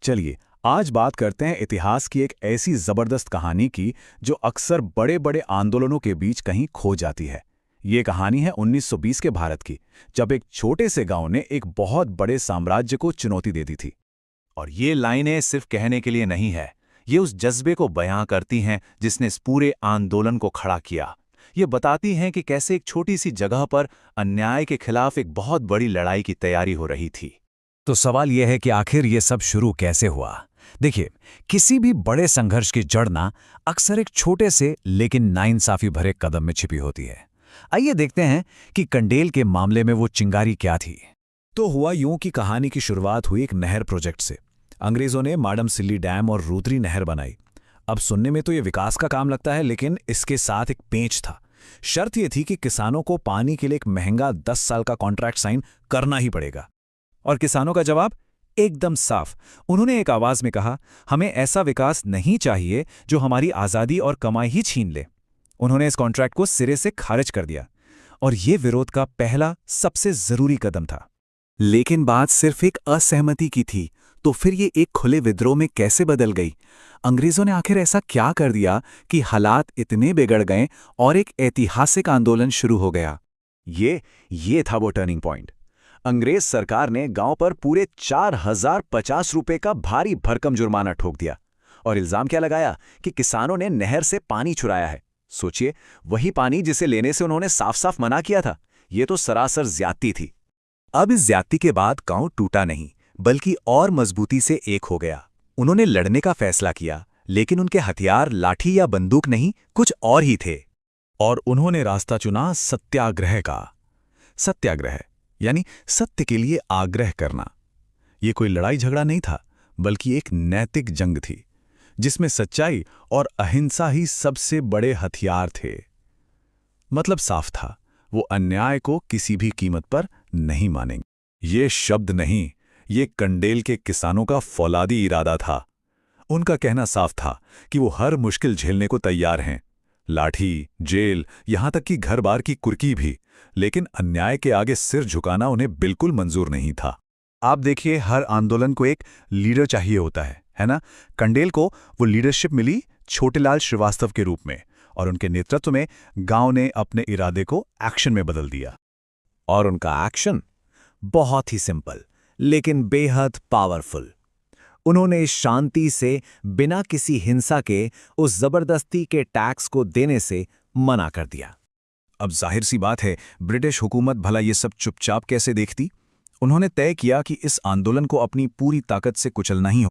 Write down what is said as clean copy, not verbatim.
चलिए आज बात करते हैं इतिहास की एक ऐसी जबरदस्त कहानी की जो अक्सर बड़े बड़े आंदोलनों के बीच कहीं खो जाती है। ये कहानी है 1920 के भारत की, जब एक छोटे से गांव ने एक बहुत बड़े साम्राज्य को चुनौती दे दी थी। और ये लाइनें सिर्फ कहने के लिए नहीं है, ये उस जज्बे को बयां करती हैं जिसने इस पूरे आंदोलन को खड़ा किया। ये बताती हैं कि कैसे एक छोटी सी जगह पर अन्याय के खिलाफ एक बहुत बड़ी लड़ाई की तैयारी हो रही थी। तो सवाल यह है कि आखिर ये सब शुरू कैसे हुआ। देखिए, किसी भी बड़े संघर्ष की जड़ ना अक्सर एक छोटे से लेकिन नाइंसाफी भरे कदम में छिपी होती है। आइए देखते हैं कि कंडेल के मामले में वो चिंगारी क्या थी। तो हुआ यूं कि कहानी की शुरुआत हुई एक नहर प्रोजेक्ट से। अंग्रेजों ने माडमसिल्ली डैम और रूतरी नहर बनाई। अब सुनने में तो ये विकास का काम लगता है, लेकिन इसके साथ एक पेंच था। शर्त यह थी कि किसानों को पानी के लिए एक महंगा 10 साल का कॉन्ट्रैक्ट साइन करना ही पड़ेगा। और किसानों का जवाब एकदम साफ। उन्होंने एक आवाज में कहा, हमें ऐसा विकास नहीं चाहिए जो हमारी आज़ादी और कमाई ही छीन ले। उन्होंने इस कॉन्ट्रैक्ट को सिरे से खारिज कर दिया, और ये विरोध का पहला सबसे जरूरी कदम था। लेकिन बात सिर्फ एक असहमति की थी, तो फिर ये एक खुले विद्रोह में कैसे बदल गई? अंग्रेजों ने आखिर ऐसा क्या कर दिया कि हालात इतने बिगड़ गए और एक ऐतिहासिक आंदोलन शुरू हो गया? ये था वो टर्निंग पॉइंट। अंग्रेज सरकार ने गांव पर पूरे 4050 रुपए का भारी भरकम जुर्माना ठोक दिया, और इल्जाम क्या लगाया कि किसानों ने नहर से पानी चुराया है। सोचिए, वही पानी जिसे लेने से उन्होंने साफ साफ मना किया था। ये तो सरासर ज्यादती थी। अब इस ज्यादती के बाद गांव टूटा नहीं, बल्कि और मजबूती से एक हो गया। उन्होंने लड़ने का फैसला किया, लेकिन उनके हथियार लाठी या बंदूक नहीं, कुछ और ही थे। और उन्होंने रास्ता चुना सत्याग्रह का। सत्याग्रह यानी सत्य के लिए आग्रह करना। ये कोई लड़ाई झगड़ा नहीं था, बल्कि एक नैतिक जंग थी, जिसमें सच्चाई और अहिंसा ही सबसे बड़े हथियार थे। मतलब साफ था, वो अन्याय को किसी भी कीमत पर नहीं मानेंगे। ये शब्द नहीं, ये कंडेल के किसानों का फौलादी इरादा था। उनका कहना साफ था कि वो हर मुश्किल झेलने को तैयार हैं, लाठी, जेल, यहां तक कि घर बार की कुर्की भी, लेकिन अन्याय के आगे सिर झुकाना उन्हें बिल्कुल मंजूर नहीं था। आप देखिए, हर आंदोलन को एक लीडर चाहिए होता है ना? कंडेल को वो लीडरशिप मिली छोटेलाल श्रीवास्तव के रूप में, और उनके नेतृत्व में गांव ने अपने इरादे को एक्शन में बदल दिया। और उनका एक्शन बहुत ही सिंपल लेकिन बेहद पावरफुल। उन्होंने शांति से, बिना किसी हिंसा के, उस जबरदस्ती के टैक्स को देने से मना कर दिया। अब जाहिर सी बात है, ब्रिटिश हुकूमत भला ये सब चुपचाप कैसे देखती? उन्होंने तय किया कि इस आंदोलन को अपनी पूरी ताकत से कुचलना ही हो।